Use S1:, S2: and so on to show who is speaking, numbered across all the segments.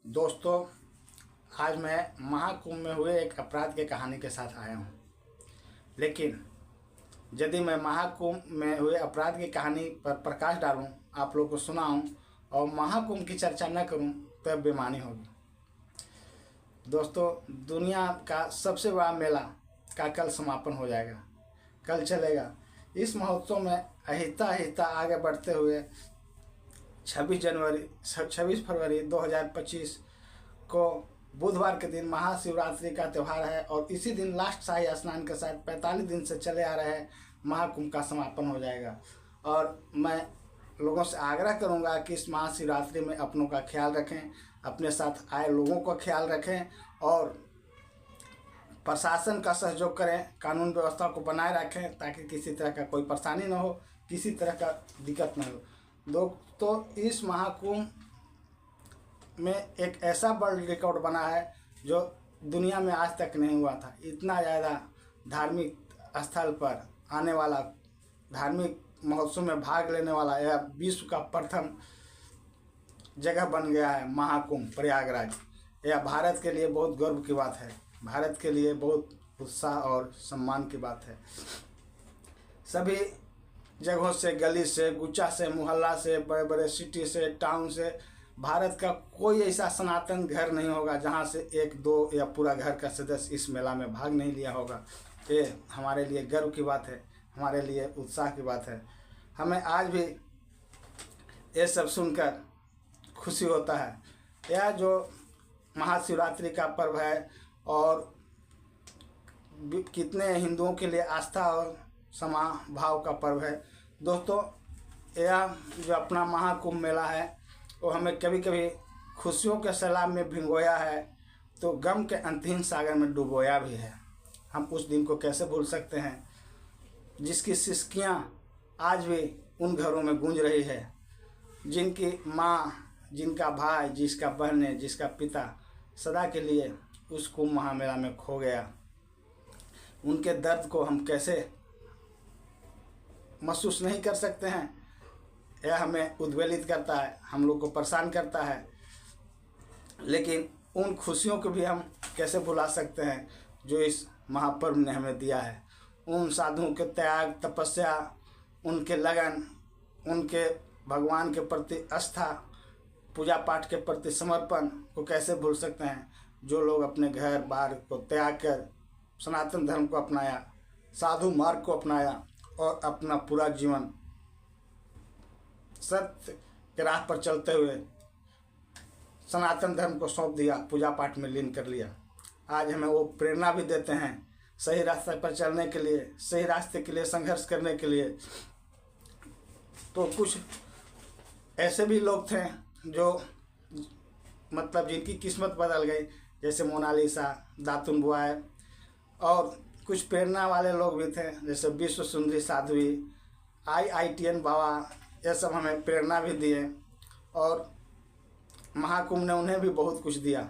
S1: दोस्तों, आज मैं महाकुंभ में हुए एक अपराध की कहानी के साथ आया हूँ। लेकिन यदि मैं महाकुंभ में हुए अपराध की कहानी पर प्रकाश डालूं, आप लोगों को सुनाऊं और महाकुंभ की चर्चा न करूं, तो बेईमानी होगी। दोस्तों, दुनिया का सबसे बड़ा मेला का कल समापन हो जाएगा, कल चलेगा। इस महोत्सव में आहिस्ता आहिस्ता आगे बढ़ते हुए 26 फरवरी 2025 को बुधवार के दिन महाशिवरात्रि का त्यौहार है और इसी दिन लास्ट शाही स्नान के साथ 45 दिन से चले आ रहे महाकुंभ का समापन हो जाएगा। और मैं लोगों से आग्रह करूंगा कि इस महाशिवरात्रि में अपनों का ख्याल रखें, अपने साथ आए लोगों का ख्याल रखें और प्रशासन का सहयोग करें, कानून व्यवस्था को बनाए रखें ताकि किसी तरह का कोई परेशानी न हो, किसी तरह का दिक्कत न हो। दोस्तों, इस महाकुंभ में एक ऐसा वर्ल्ड रिकॉर्ड बना है जो दुनिया में आज तक नहीं हुआ था। इतना ज़्यादा धार्मिक स्थल पर आने वाला, धार्मिक महोत्सव में भाग लेने वाला यह विश्व का प्रथम जगह बन गया है महाकुंभ प्रयागराज। यह भारत के लिए बहुत गर्व की बात है, भारत के लिए बहुत उत्साह और सम्मान की बात है। सभी जगहों से, गली से, गुच्चा से, मोहल्ला से, बड़े बड़े सिटी से, टाउन से, भारत का कोई ऐसा सनातन घर नहीं होगा जहां से एक दो या पूरा घर का सदस्य इस मेला में भाग नहीं लिया होगा। ये हमारे लिए गर्व की बात है, हमारे लिए उत्साह की बात है। हमें आज भी ये सब सुनकर खुशी होता है। यह जो महाशिवरात्रि का पर्व है और कितने हिंदुओं के लिए आस्था और समा भाव का पर्व है। दोस्तों, यह जो अपना महाकुंभ मेला है वो हमें कभी कभी खुशियों के सैलाब में भिगोया है तो गम के अंतिम सागर में डुबोया भी है। हम उस दिन को कैसे भूल सकते हैं जिसकी सिसकियाँ आज भी उन घरों में गूंज रही है, जिनकी माँ, जिनका भाई, जिसका बहन, जिसका पिता सदा के लिए उस कुंभ महामेला में खो गया। उनके दर्द को हम कैसे महसूस नहीं कर सकते हैं। यह हमें उद्वेलित करता है, हम लोग को परेशान करता है। लेकिन उन खुशियों को भी हम कैसे भुला सकते हैं जो इस महापर्व ने हमें दिया है। उन साधुओं के त्याग, तपस्या, उनके लगन, उनके भगवान के प्रति आस्था, पूजा पाठ के प्रति समर्पण को कैसे भूल सकते हैं। जो लोग अपने घर बार को त्याग कर सनातन धर्म को अपनाया, साधु मार्ग को अपनाया और अपना पूरा जीवन सत्य के राह पर चलते हुए सनातन धर्म को सौंप दिया, पूजा पाठ में लीन कर लिया। आज हमें वो प्रेरणा भी देते हैं सही रास्ते पर चलने के लिए, सही रास्ते के लिए संघर्ष करने के लिए। तो कुछ ऐसे भी लोग थे जो मतलब जिनकी किस्मत बदल गई, जैसे मोनालिसा, दातुन बुआए, और कुछ प्रेरणा वाले लोग भी थे जैसे विश्व सुंदरी साध्वी, IITN बाबा। यह सब हमें प्रेरणा भी दिए और महाकुंभ ने उन्हें भी बहुत कुछ दिया।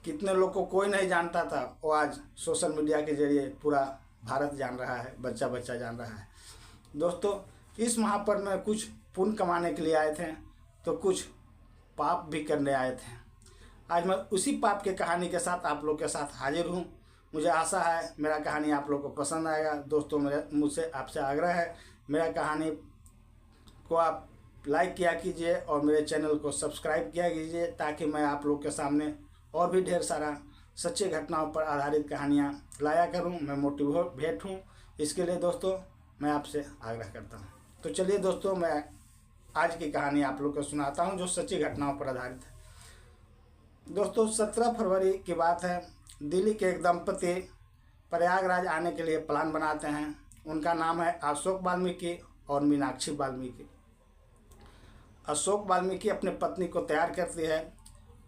S1: कितने लोग को कोई नहीं जानता था, वो आज सोशल मीडिया के जरिए पूरा भारत जान रहा है, बच्चा बच्चा जान रहा है। दोस्तों, इस महापर्व में कुछ पुण्य कमाने के लिए आए थे तो कुछ पाप भी करने आए थे। आज मैं उसी पाप की कहानी के साथ आप लोग के साथ हाजिर हूँ। मुझे आशा है मेरा कहानी आप लोग को पसंद आएगा। दोस्तों, मुझसे आपसे आग्रह है, मेरा कहानी को आप लाइक किया कीजिए और मेरे चैनल को सब्सक्राइब किया कीजिए ताकि मैं आप लोग के सामने और भी ढेर सारा सच्ची घटनाओं पर आधारित कहानियाँ लाया करूँ, मैं मोटिवेट हूँ। इसके लिए दोस्तों मैं आपसे आग्रह करता हूँ। तो चलिए दोस्तों, मैं आज की कहानी आप लोग को सुनाता हूँ जो सच्ची घटनाओं पर आधारित है। दोस्तों, 17 फरवरी की बात है। दिल्ली के एक दंपति प्रयागराज आने के लिए प्लान बनाते हैं। उनका नाम है अशोक वाल्मीकि और मीनाक्षी वाल्मीकि। अशोक वाल्मीकि अपने पत्नी को तैयार करती है।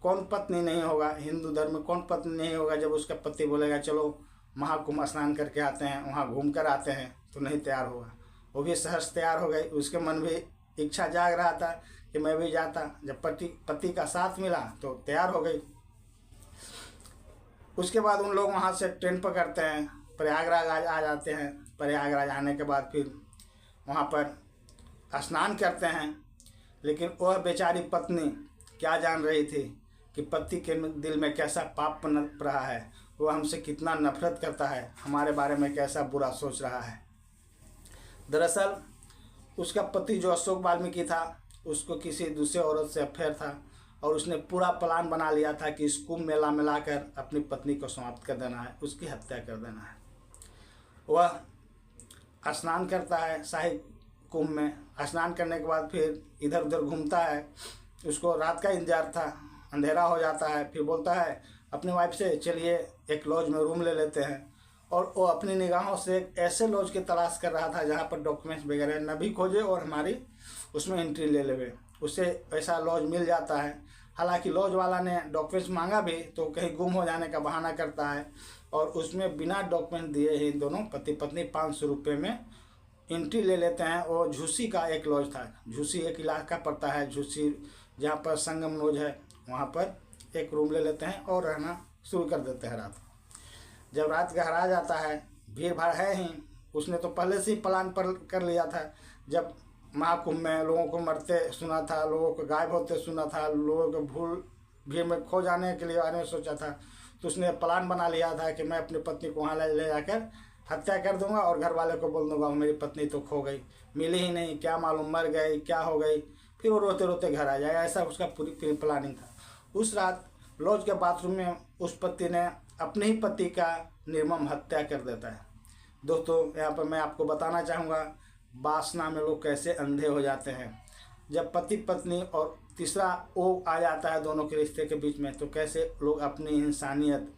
S1: कौन पत्नी नहीं होगा, हिंदू धर्म में कौन पत्नी नहीं होगा जब उसका पति बोलेगा चलो महाकुंभ स्नान करके आते हैं, वहाँ घूम कर आते हैं, तो नहीं तैयार होगा। वो भी सहर्ष तैयार हो गई। उसके मन में इच्छा जाग रहा था कि मैं भी जाता। जब पति का साथ मिला तो तैयार हो गई। उसके बाद उन लोग वहाँ से ट्रेन पकड़ते हैं, प्रयागराज आ जाते हैं। प्रयागराज आने के बाद फिर वहाँ पर स्नान करते हैं। लेकिन वह बेचारी पत्नी क्या जान रही थी कि पति के दिल में कैसा पाप पनप रहा है, वो हमसे कितना नफरत करता है, हमारे बारे में कैसा बुरा सोच रहा है। दरअसल उसका पति जो अशोक वाल्मीकि था, उसको किसी दूसरे औरत से अफेयर था और उसने पूरा प्लान बना लिया था कि इस कुंभ मेला मिलाकर अपनी पत्नी को समाप्त कर देना है, उसकी हत्या कर देना है। वह स्नान करता है शाही कुंभ में। स्नान करने के बाद फिर इधर उधर घूमता है। उसको रात का इंतजार था, अंधेरा हो जाता है। फिर बोलता है अपनी वाइफ से, चलिए एक लॉज में रूम ले लेते हैं। और वो अपनी निगाहों से एक ऐसे लॉज की तलाश कर रहा था जहाँ पर डॉक्यूमेंट्स वगैरह न भी खोजे और हमारी उसमें एंट्री ले लेवे। उसे ऐसा लॉज मिल जाता है। हालांकि लॉज वाला ने डॉक्यूमेंट्स मांगा भी तो कहीं गुम हो जाने का बहाना करता है और उसमें बिना डॉक्यूमेंट दिए ही दोनों पति पत्नी 500 रुपये में एंट्री ले लेते हैं। और झूसी का एक लॉज था। झूसी एक इलाका पड़ता है, झूसी जहाँ पर संगम लॉज है, वहाँ पर एक रूम ले लेते हैं और रहना शुरू कर देते हैं। रात जब रात गहरा जाता है, भीड़ भाड़ है ही, उसने तो पहले से ही प्लान पर कर लिया था। जब महाकुंभ में लोगों को मरते सुना था, लोगों को गायब होते सुना था, लोगों को भीड़ में खो जाने के लिए आने सोचा था, तो उसने प्लान बना लिया था कि मैं अपनी पत्नी को वहाँ ले जाकर हत्या कर दूंगा और घर वाले को बोल दूंगा मेरी पत्नी तो खो गई, मिली ही नहीं, क्या मालूम मर गई, क्या हो गई। फिर वो रोते रोते घर आ जाएगा। ऐसा उसका पूरी प्लानिंग था। उस रात लॉज के बाथरूम में उस पति ने अपने ही पति का निर्मम हत्या कर देता है। दोस्तों यहाँ पर मैं आपको बताना चाहूँगा वासना में लोग कैसे अंधे हो जाते हैं। जब पति पत्नी और तीसरा वो आ जाता है दोनों के रिश्ते के बीच में, तो कैसे लोग अपनी इंसानियत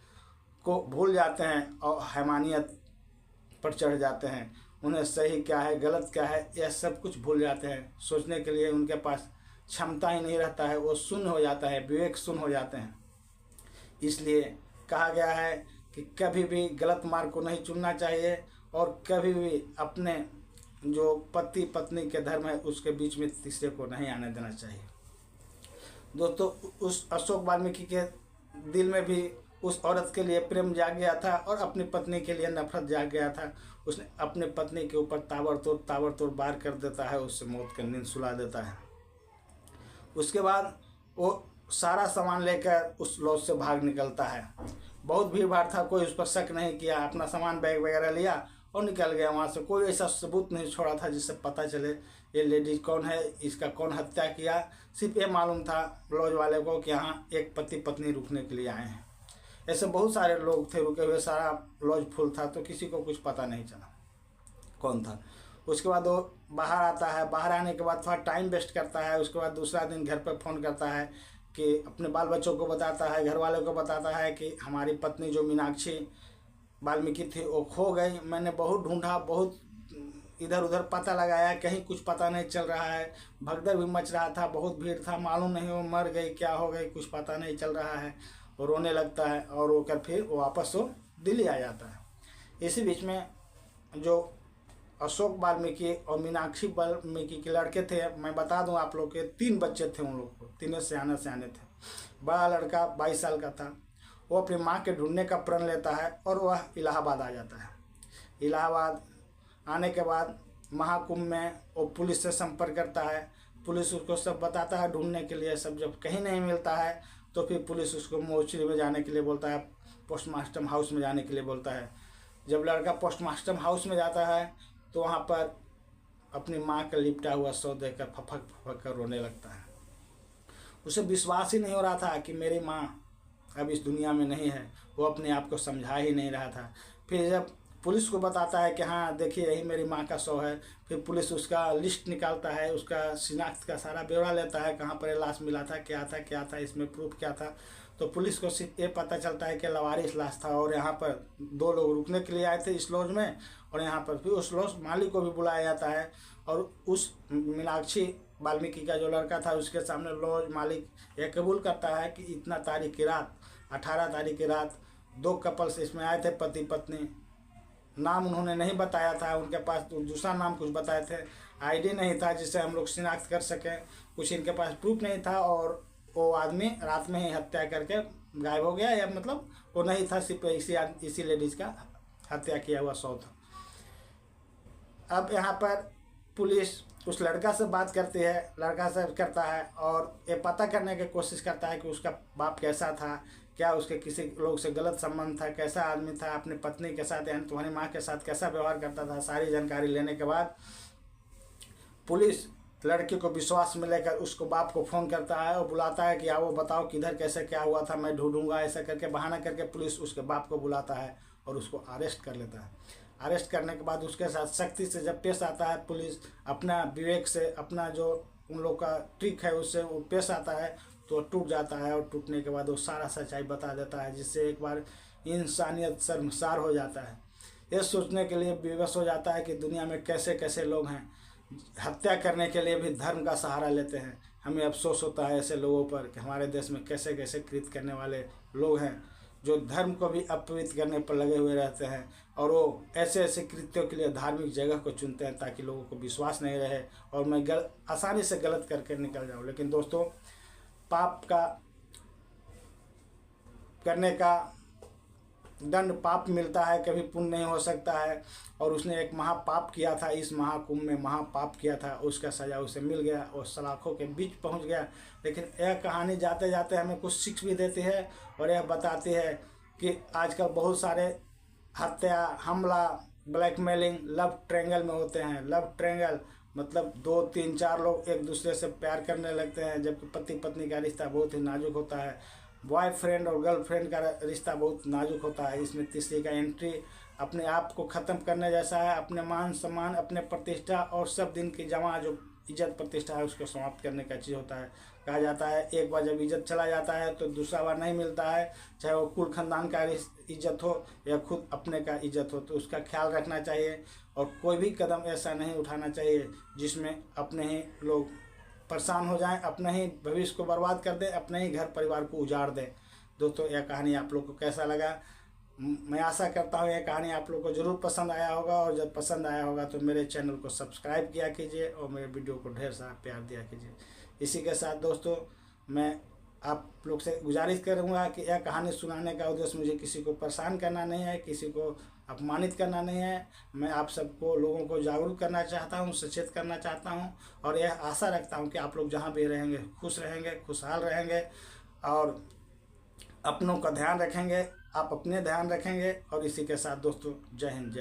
S1: को भूल जाते हैं और हैवानियत पर चढ़ जाते हैं। उन्हें सही क्या है गलत क्या है यह सब कुछ भूल जाते हैं। सोचने के लिए उनके पास क्षमता ही नहीं रहता है। वो शून्य हो जाता है, विवेक शून्य हो जाते हैं। इसलिए कहा गया है कि कभी भी गलत मार्ग को नहीं चुनना चाहिए और कभी भी अपने जो पति पत्नी के धर्म है उसके बीच में तीसरे को नहीं आने देना चाहिए। दोस्तों उस अशोक वाल्मीकि के दिल में भी उस औरत के लिए प्रेम जाग गया था और अपनी पत्नी के लिए नफरत जाग गया था। उसने अपने पत्नी के ऊपर ताबड़तोड़ वार कर देता है, उससे मौत की नींद सुला देता है। उसके बाद वो सारा सामान लेकर उस लॉज से भाग निकलता है। बहुत भीड़ भाड़ था, कोई उस पर शक नहीं किया। अपना सामान बैग वगैरह लिया और निकल गया वहाँ से। कोई ऐसा सबूत नहीं छोड़ा था जिससे पता चले ये लेडीज कौन है, इसका कौन हत्या किया। सिर्फ ये मालूम था लॉज वाले को कि यहाँ एक पति पत्नी रुकने के लिए आए हैं। ऐसे बहुत सारे लोग थे रुके हुए, सारा लॉज फुल था, तो किसी को कुछ पता नहीं चला कौन था। उसके बाद वो बाहर आता है। बाहर आने के बाद थोड़ा टाइम वेस्ट करता है। उसके बाद दूसरा दिन घर पर फ़ोन करता है कि अपने बाल बच्चों को बताता है, घर वालों को बताता है कि हमारी पत्नी जो मीनाक्षी वाल्मीकि थी वो खो गई। मैंने बहुत ढूंढा, बहुत इधर उधर पता लगाया, कहीं कुछ पता नहीं चल रहा है। भगदड़ भी मच रहा था, बहुत भीड़ था, मालूम नहीं वो मर गई क्या हो गई, कुछ पता नहीं चल रहा है। वो रोने लगता है और रोकर फिर वो वापस वो दिल्ली आ जाता है। इसी बीच में जो अशोक वाल्मीकि और मीनाक्षी वाल्मीकि के लड़के थे, मैं बता दूं आप लोग के 3 बच्चे थे उन लोग को, तीनों सियाने थे। बड़ा लड़का 22 साल का था। वो अपनी माँ के ढूंढने का प्रण लेता है और वह इलाहाबाद आ जाता है। इलाहाबाद आने के बाद महाकुंभ में वो पुलिस से संपर्क करता है। पुलिस उसको सब बताता है ढूंढने के लिए सब। जब कहीं नहीं मिलता है तो फिर पुलिस उसको मोर्चरी में जाने के लिए बोलता है, पोस्टमास्टम हाउस में जाने के लिए बोलता है। जब लड़का पोस्टमास्टम हाउस में जाता है तो वहाँ पर अपनी माँ का लिपटा हुआ शव देखकर फपक कर रोने लगता है। उसे विश्वास ही नहीं हो रहा था कि मेरी माँ अब इस दुनिया में नहीं है। वो अपने आप को समझा ही नहीं रहा था। फिर जब पुलिस को बताता है कि हाँ देखिए यही मेरी माँ का शव है, फिर पुलिस उसका लिस्ट निकालता है, उसका शिनाख्त का सारा ब्यौरा लेता है, कहाँ पर लाश मिला था, क्या था, इसमें प्रूफ क्या था। तो पुलिस को सिर्फ ये पता चलता है कि लवारिस लाश था और यहाँ पर 2 लोग रुकने के लिए आए थे इस लॉज में। और यहाँ पर फिर उस लॉज मालिक को भी बुलाया जाता है और उस मीनाक्षी वाल्मीकि का जो लड़का था उसके सामने लॉज मालिक यह कबूल करता है कि इतना तारीख की रात 18 तारीख की रात 2 कपल्स इसमें आए थे, पति पत्नी। नाम उन्होंने नहीं बताया था, उनके पास तो दूसरा नाम कुछ बताए थे, आईडी नहीं था जिससे हम लोग शिनाख्त कर सकें, कुछ इनके पास प्रूफ नहीं था। और वो आदमी रात में ही हत्या करके गायब हो गया, या मतलब वो नहीं था, सिर्फ इसी लेडीज़ का हत्या किया हुआ शव था। अब यहाँ पर पुलिस उस लड़का से बात करती है, लड़का से करता है और ये पता करने की कोशिश करता है कि उसका बाप कैसा था, क्या उसके किसी लोग से गलत संबंध था, कैसा आदमी था, अपनी पत्नी के साथ यानी तुम्हारी माँ के साथ कैसा व्यवहार करता था। सारी जानकारी लेने के बाद पुलिस लड़के को विश्वास में लेकर उसको बाप को फ़ोन करता है और बुलाता है कि आओ वो बताओ किधर कैसे क्या हुआ था, मैं ढूंढूंगा। ऐसा करके बहाना करके पुलिस उसके बाप को बुलाता है और उसको अरेस्ट कर लेता है। अरेस्ट करने के बाद उसके साथ सख्ती से जब पेश आता है पुलिस, अपना विवेक से, अपना जो उन लोग का ट्रिक है उससे वो पेश आता है तो टूट जाता है। और टूटने के बाद वो सारा सच्चाई बता देता है, जिससे एक बार इंसानियत शर्मसार हो जाता है। ये सोचने के लिए विवश हो जाता है कि दुनिया में कैसे कैसे लोग हैं, हत्या करने के लिए भी धर्म का सहारा लेते हैं। हमें अफसोस होता है ऐसे लोगों पर कि हमारे देश में कैसे कैसे कृत्य करने वाले लोग हैं जो धर्म को भी अपवित्र करने पर लगे हुए रहते हैं और वो ऐसे ऐसे कृत्यों के लिए धार्मिक जगह को चुनते हैं ताकि लोगों को विश्वास नहीं रहे और मैं आसानी से गलत करके निकल जाऊं। लेकिन दोस्तों, पाप का करने का दंड पाप मिलता है, कभी पुण्य नहीं हो सकता है। और उसने एक महापाप किया था, इस महाकुंभ में महापाप किया था, उसका सजा उसे मिल गया और सलाखों के बीच पहुंच गया। लेकिन यह कहानी जाते जाते हमें कुछ सीख भी देती है और यह बताती है कि आजकल बहुत सारे हत्या, हमला, ब्लैकमेलिंग लव ट्रायंगल में होते हैं। लव ट्रायंगल मतलब 2, 3, 4 लोग एक दूसरे से प्यार करने लगते हैं, जबकि पति पत्नी का रिश्ता बहुत ही नाजुक होता है। बॉयफ्रेंड और गर्लफ्रेंड का रिश्ता बहुत नाजुक होता है। इसमें तीसरी का एंट्री अपने आप को ख़त्म करने जैसा है, अपने मान सम्मान, अपने प्रतिष्ठा और सब दिन की जमा जो इज्जत प्रतिष्ठा है उसको समाप्त करने का चीज़ होता है। कहा जाता है एक बार जब इज्जत चला जाता है तो दूसरा बार नहीं मिलता है, चाहे वो कुल खानदान का इज्जत हो या खुद अपने का इज्जत हो। तो उसका ख्याल रखना चाहिए और कोई भी कदम ऐसा नहीं उठाना चाहिए जिसमें अपने ही लोग परेशान हो जाएं, अपने ही भविष्य को बर्बाद कर दें, अपने ही घर परिवार को उजाड़ दें। दोस्तों, यह कहानी आप लोग को कैसा लगा? मैं आशा करता हूँ यह कहानी आप लोग को ज़रूर पसंद आया होगा और जब पसंद आया होगा तो मेरे चैनल को सब्सक्राइब किया कीजिए और मेरे वीडियो को ढेर सारा प्यार दिया कीजिए। इसी के साथ दोस्तों, मैं आप लोग से गुजारिश करूँगा कि यह कहानी सुनाने का उद्देश्य मुझे किसी को परेशान करना नहीं है, किसी को अपमानित करना नहीं है। मैं आप सबको लोगों को जागरूक करना चाहता हूँ, सचेत करना चाहता हूँ और यह आशा रखता हूँ कि आप लोग जहाँ भी रहेंगे खुश रहेंगे, खुशहाल रहेंगे और अपनों का ध्यान रखेंगे, आप अपने ध्यान रखेंगे। और इसी के साथ दोस्तों, जय हिंद, जय